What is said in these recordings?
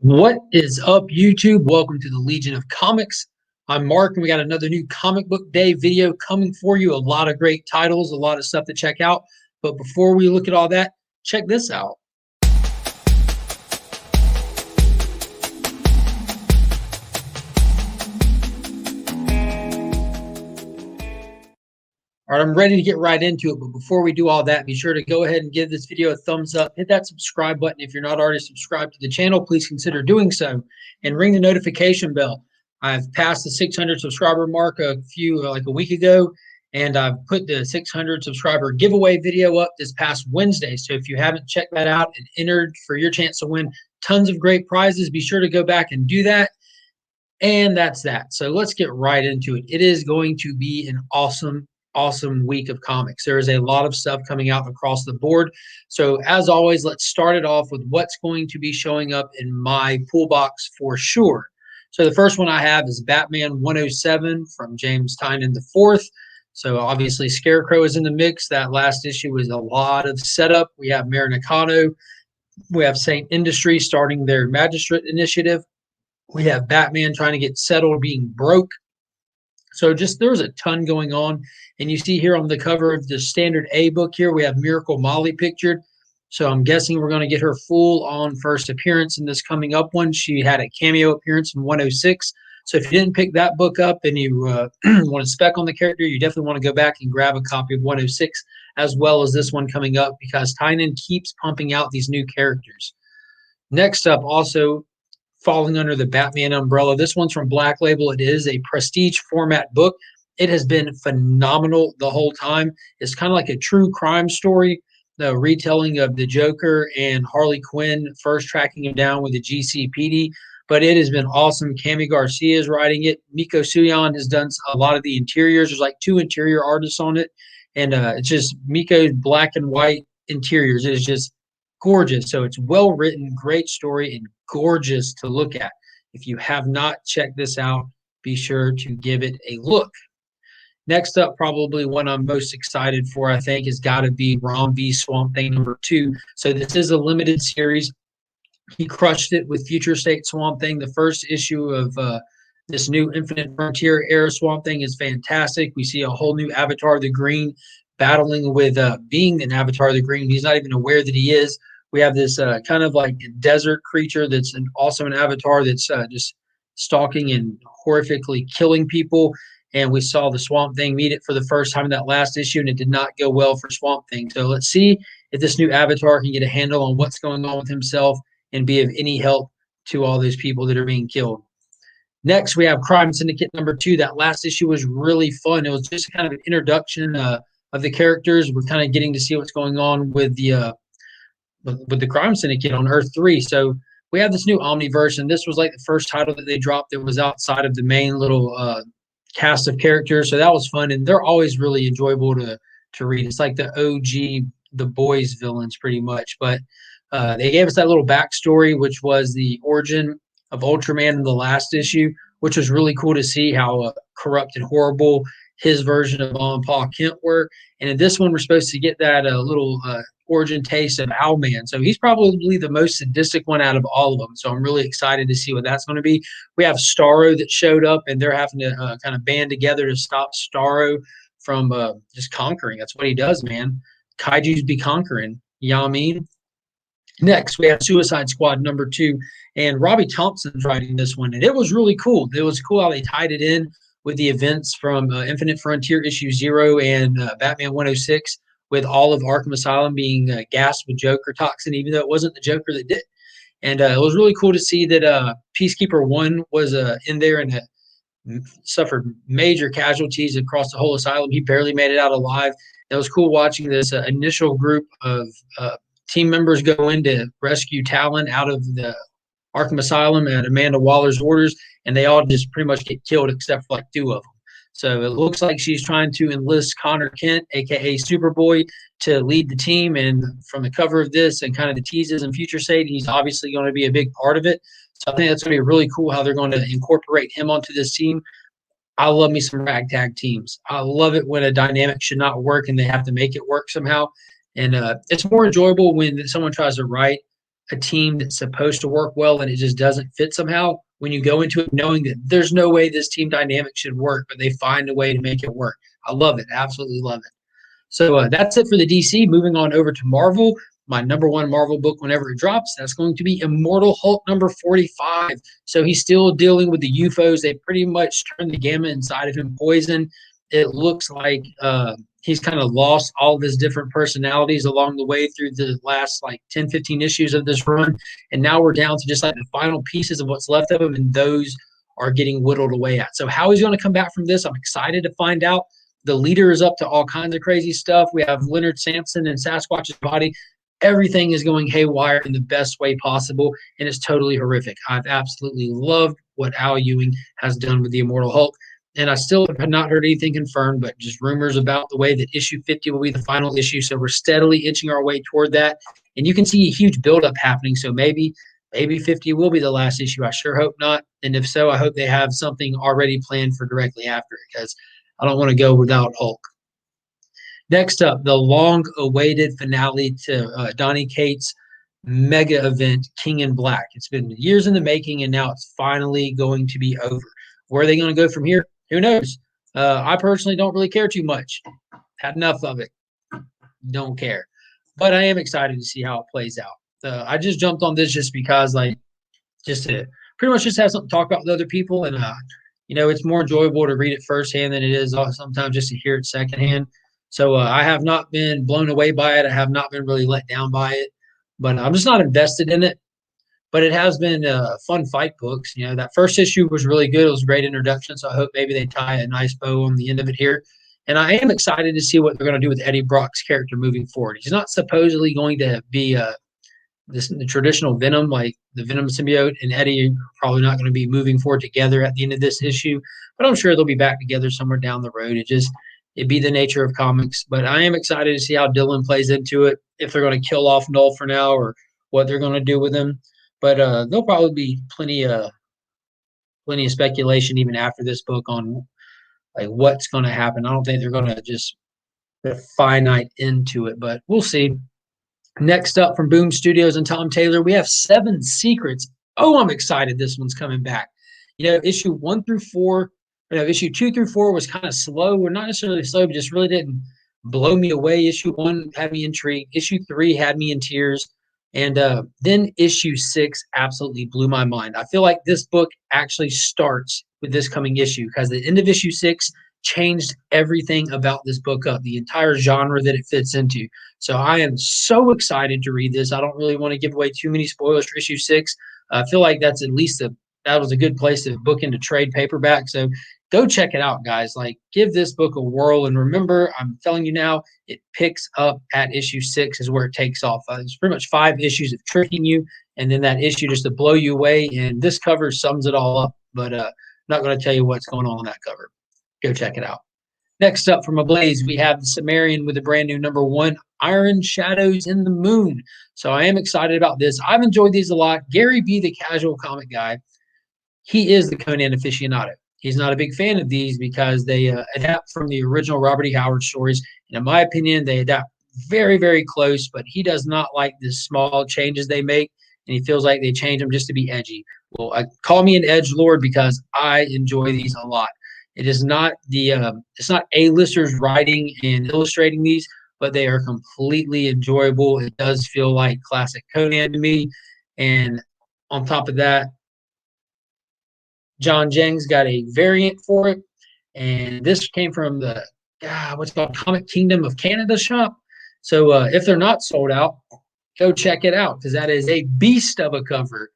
What is up, YouTube? Welcome to the Legion of Comics. I'm Mark, and we got another new comic book day video coming for you. A lot of great titles, a lot of stuff to check out. But before we look at all that, check this out. All right, I'm ready to get right into it. But before we do all that, be sure to go ahead and give this video a thumbs up. Hit that subscribe button. If you're not already subscribed to the channel, please consider doing so. And ring the notification bell. I've passed the 600 subscriber mark like a week ago. And I've put the 600 subscriber giveaway video up this past Wednesday. So if you haven't checked that out and entered for your chance to win tons of great prizes, be sure to go back and do that. And that's that. So let's get right into it. It is going to be an awesome week of comics. There is a lot of stuff coming out across the board. So as always, let's start it off with what's going to be showing up in my pool box for sure. So the first one I have is Batman 107 from James Tynion IV. So obviously Scarecrow is in the mix. That last issue was a lot of setup. We have Marinicano. We have Saint Industry starting their Magistrate initiative. We have Batman trying to get settled, being broke. So just there's a ton going on. And you see here on the cover of the standard A book here, we have Miracle Molly pictured. So I'm guessing we're going to get her full on first appearance in this coming up one. She had a cameo appearance in 106. So if you didn't pick that book up and you want to spec on the character, you definitely want to go back and grab a copy of 106 as well as this one coming up because Tynion keeps pumping out these new characters. Next up, also falling under the Batman umbrella. This one's from Black Label. It is a prestige format book. It has been phenomenal the whole time. It's kind of like a true crime story, the retelling of the Joker and Harley Quinn first tracking him down with the GCPD. But it has been awesome. Cami Garcia is writing it. Miko Suyan has done a lot of the interiors. There's like 2 interior artists on it. And it's just Miko's black and white interiors. It is just gorgeous. So it's well written, great story, and gorgeous to look at. If you have not checked this out, be sure to give it a look. Next up, probably one I'm most excited for, I think, has got to be Rom V Swamp Thing #2. So this is a limited series. He crushed it with Future State Swamp Thing. The first issue of this new Infinite Frontier era Swamp Thing is fantastic. We see a whole new Avatar of the Green battling with being an Avatar of the Green. He's not even aware that he is. We have this kind of like desert creature that's also an avatar that's just stalking and horrifically killing people. And we saw the Swamp Thing meet it for the first time in that last issue, and it did not go well for Swamp Thing. So let's see if this new avatar can get a handle on what's going on with himself and be of any help to all those people that are being killed. Next, we have Crime Syndicate #2. That last issue was really fun. It was just kind of an introduction of the characters. We're kind of getting to see what's going on with the Crime Syndicate on Earth 3. So we have this new Omniverse, and this was like the first title that they dropped that was outside of the main little cast of characters. So that was fun, and they're always really enjoyable to read. It's like the OG The Boys villains pretty much. But they gave us that little backstory, which was the origin of Ultraman in the last issue, which was really cool to see how corrupt and horrible his version of Mom and Pa Kent were. And in this one, we're supposed to get that little origin taste of Owlman. So he's probably the most sadistic one out of all of them. So I'm really excited to see what that's going to be. We have Starro that showed up, and they're having to kind of band together to stop Starro from just conquering. That's what he does, man. Kaijus be conquering. You know what I mean? Next, we have Suicide Squad #2, and Robbie Thompson's writing this one, and it was really cool. It was cool how they tied it in with the events from Infinite Frontier issue 0 and Batman 106, with all of Arkham Asylum being gassed with Joker toxin, even though it wasn't the Joker that did. And it was really cool to see that Peacekeeper 1 was in there and suffered major casualties across the whole asylum. He barely made it out alive. It was cool watching this initial group of team members go in to rescue Talon out of the Arkham Asylum at Amanda Waller's orders, and they all just pretty much get killed except for like 2 of them. So it looks like she's trying to enlist Connor Kent, a.k.a. Superboy, to lead the team. And from the cover of this and kind of the teases and Future State, he's obviously going to be a big part of it. So I think that's going to be really cool how they're going to incorporate him onto this team. I love me some ragtag teams. I love it when a dynamic should not work and they have to make it work somehow. And it's more enjoyable when someone tries to write a team that's supposed to work well and it just doesn't fit somehow, when you go into it knowing that there's no way this team dynamic should work, but they find a way to make it work. I love it. Absolutely love it. So that's it for the DC. Moving on over to Marvel, my number one Marvel book whenever it drops, that's going to be Immortal Hulk number 45. So he's still dealing with the UFOs. They pretty much turned the gamut inside of him poison. It looks like he's kind of lost all of his different personalities along the way through the last like 10, 15 issues of this run. And now we're down to just like the final pieces of what's left of him, and those are getting whittled away at. So how he's going to come back from this, I'm excited to find out. The leader is up to all kinds of crazy stuff. We have Leonard Samson and Sasquatch's body. Everything is going haywire in the best way possible, and it's totally horrific. I've absolutely loved what Al Ewing has done with the Immortal Hulk, and I still have not heard anything confirmed, but just rumors about the way that issue 50 will be the final issue. So we're steadily inching our way toward that, and you can see a huge buildup happening. So maybe 50 will be the last issue. I sure hope not, and if so, I hope they have something already planned for directly after it, because I don't want to go without Hulk. Next up, the long-awaited finale to Donny Cates' mega event, King in Black. It's been years in the making, and now it's finally going to be over. Where are they going to go from here? Who knows? I personally don't really care too much. Had enough of it. Don't care. But I am excited to see how it plays out. I just jumped on this just because, like, just to pretty much just have something to talk about with other people, and it's more enjoyable to read it firsthand than it is sometimes just to hear it secondhand. So I have not been blown away by it. I have not been really let down by it, but I'm just not invested in it. But it has been fun fight books. That first issue was really good. It was a great introduction. So I hope maybe they tie a nice bow on the end of it here. And I am excited to see what they're going to do with Eddie Brock's character moving forward. He's not supposedly going to be the traditional Venom, like the Venom symbiote, and Eddie are probably not going to be moving forward together at the end of this issue, but I'm sure they'll be back together somewhere down the road. It'd be the nature of comics, but I am excited to see how Dylan plays into it, if they're going to kill off Null for now or what they're going to do with him. But there'll probably be plenty of speculation even after this book on like what's going to happen. I don't think they're going to just put a finite end to it, but we'll see. Next up from Boom Studios and Tom Taylor, we have Seven Secrets. Oh, I'm excited. This one's coming back. Issue 1 through 4, issue 2 through 4 was kind of slow. We're not necessarily slow, but just really didn't blow me away. Issue 1 had me intrigued. Issue 3 had me in tears. And then issue 6 absolutely blew my mind. I feel like this book actually starts with this coming issue, because the end of issue 6 changed everything about this book up, the entire genre that it fits into. So I am so excited to read this. I don't really want to give away too many spoilers for issue 6. I feel like that's at least that was a good place to book into trade paperback. So go check it out, guys. Like, give this book a whirl. And remember, I'm telling you now, it picks up at issue 6 is where it takes off. It's pretty much 5 issues of tricking you, and then that issue just to blow you away. And this cover sums it all up. But I'm not going to tell you what's going on that cover. Go check it out. Next up from Ablaze, we have the Sumerian with a brand new number 1, Iron Shadows in the Moon. So I am excited about this. I've enjoyed these a lot. Gary B, the casual comic guy, he is the Conan aficionado. He's not a big fan of these because they adapt from the original Robert E. Howard stories. And in my opinion, they adapt very, very close, but he does not like the small changes they make, and he feels like they change them just to be edgy. Well, call me an edge lord because I enjoy these a lot. It is not it's not A-listers writing and illustrating these, but they are completely enjoyable. It does feel like classic Conan to me. And on top of that, John Jang's got a variant for it. And this came from the what's called Comic Kingdom of Canada shop. So if they're not sold out, go check it out, because that is a beast of a cover.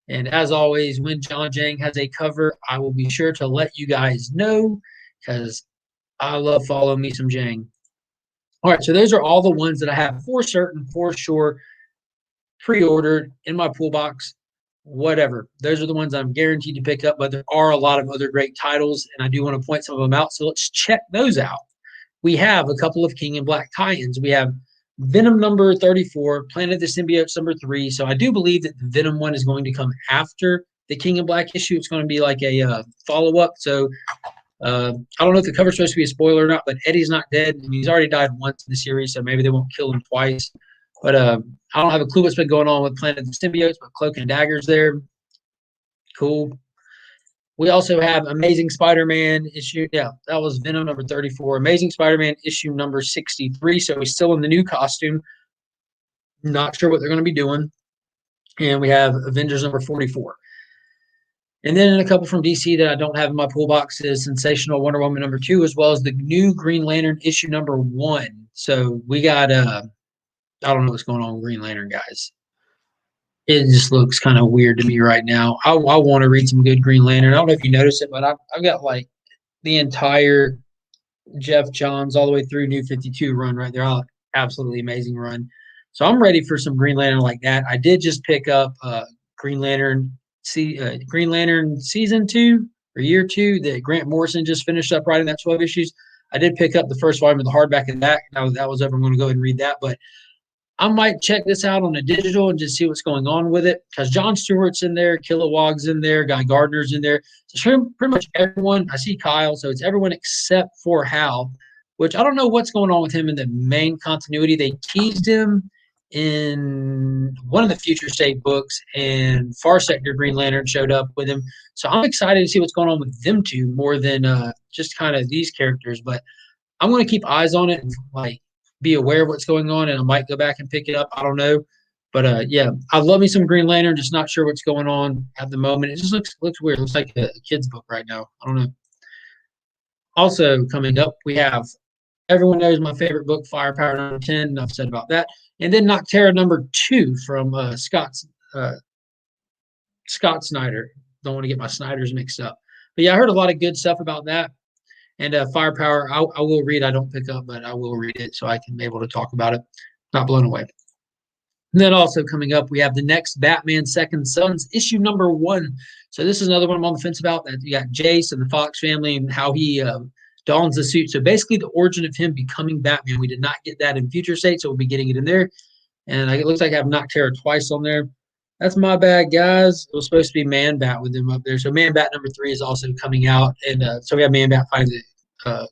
And as always, when John Jang has a cover, I will be sure to let you guys know, because I love following me some Jang. All right, so those are all the ones that I have for certain, for sure, pre-ordered in my pool box, whatever. Those are the ones I'm guaranteed to pick up, but there are a lot of other great titles, and I do want to point some of them out. So let's check those out. We have a couple of King in Black tie-ins. We have Venom number 34, Planet of the Symbiotes number 3. So I do believe that the Venom one is going to come after the King in Black issue. It's going to be like a follow-up. So I don't know if the cover's supposed to be a spoiler or not, but Eddie's not dead, and he's already died once in the series, so maybe they won't kill him twice. But I don't have a clue what's been going on with Planet of the Symbiotes, but Cloak and Dagger's there. Cool. We also have Amazing Spider-Man issue. Yeah, that was Venom number 34. Amazing Spider-Man issue number 63. So he's still in the new costume. Not sure what they're going to be doing. And we have Avengers number 44. And then a couple from DC that I don't have in my pool box is Sensational Wonder Woman number 2, as well as the new Green Lantern issue number 1. So we got, I don't know what's going on with Green Lantern, guys. It just looks kind of weird to me right now. I want to read some good Green Lantern. I don't know if you noticed it, but I've got like the entire Jeff Johns all the way through New 52 run right there. Absolutely amazing run. So I'm ready for some Green Lantern like that. I did just pick up Green Lantern Green Lantern season 2 or year 2 that Grant Morrison just finished up writing, that 12 issues. I did pick up the first volume of the hardback of that. That was ever going to go ahead and read that, but I might check this out on a digital and just see what's going on with it, because John Stewart's in there, Kilowog's in there, Guy Gardner's in there. So pretty much everyone. I see Kyle, so it's everyone except for Hal, which I don't know what's going on with him in the main continuity. They teased him in one of the Future State books, and Far Sector Green Lantern showed up with him. So I'm excited to see what's going on with them two more than just kind of these characters. But I'm going to keep eyes on it and like be aware of what's going on, and I might go back and pick it up. I don't know. But yeah, I love me some Green Lantern, just not sure what's going on at the moment. It just looks weird. It looks like a kid's book right now. I don't know. Also coming up, we have everyone knows my favorite book, Firepower number 10. Enough said about that. And then Nocterra number 2 from Scott Snyder. Don't want to get my Snyders mixed up. But yeah, I heard a lot of good stuff about that. And Firepower, I will read. I don't pick up, but I will read it so I can be able to talk about it. Not blown away. And then also coming up, we have the next Batman Second Sons, issue number 1. So this is another one I'm on the fence about. That you got Jace and the Fox family and how he dons the suit. So basically the origin of him becoming Batman. We did not get that in Future State, so we'll be getting it in there. And it looks like I have Nocterra twice on there. That's my bad, guys. It was supposed to be Man Bat with them up there. So Man Bat number 3 is also coming out. And so we have Man Bat fighting the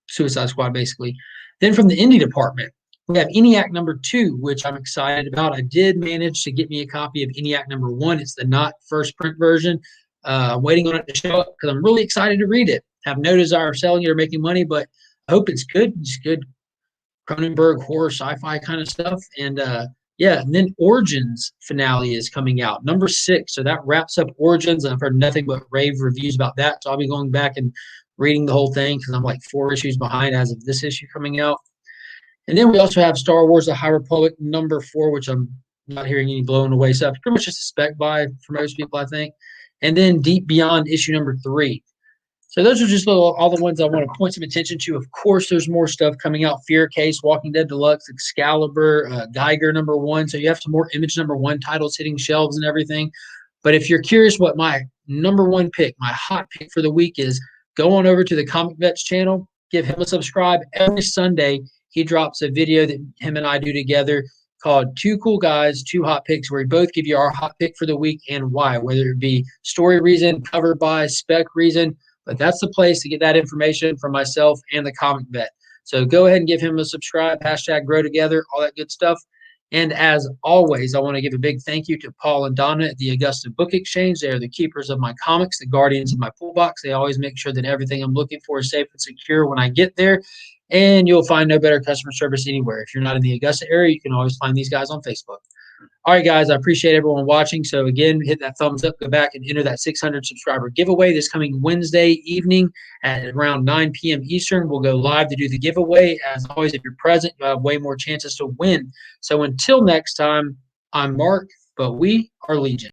Suicide Squad, basically. Then from the indie department, we have ENIAC number 2, which I'm excited about. I did manage to get me a copy of ENIAC number 1. It's the not first print version. I'm waiting on it to show up because I'm really excited to read it. I have no desire of selling it or making money, but I hope it's good. It's good Cronenberg horror sci-fi kind of stuff. And yeah, and then Origins finale is coming out, number 6. So that wraps up Origins. I've heard nothing but rave reviews about that. So I'll be going back and reading the whole thing because I'm like 4 issues behind as of this issue coming out. And then we also have Star Wars: The High Republic number 4, which I'm not hearing any blown away stuff. Pretty much just a spec buy for most people, I think. And then Deep Beyond issue number 3. So those are just all the ones I want to point some attention to. Of course, there's more stuff coming out. Fear Case, Walking Dead Deluxe, Excalibur, Geiger number 1. So you have some more Image number 1 titles hitting shelves and everything. But if you're curious what my number 1 pick, my hot pick for the week is, go on over to the Comic Vets channel, give him a subscribe. Every Sunday, he drops a video that him and I do together called Two Cool Guys, Two Hot Picks, where we both give you our hot pick for the week and why, whether it be story reason, cover by, spec reason. But that's the place to get that information from myself and the Comic Vet. So go ahead and give him a subscribe, hashtag grow together, all that good stuff. And as always, I want to give a big thank you to Paul and Donna at the Augusta Book Exchange. They are the keepers of my comics, the guardians of my pool box. They always make sure that everything I'm looking for is safe and secure when I get there. And you'll find no better customer service anywhere. If you're not in the Augusta area, you can always find these guys on Facebook. All right, guys, I appreciate everyone watching. So, again, hit that thumbs up, go back and enter that 600 subscriber giveaway this coming Wednesday evening at around 9 p.m. Eastern. We'll go live to do the giveaway. As always, if you're present, you'll have way more chances to win. So, until next time, I'm Mark, but we are Legion.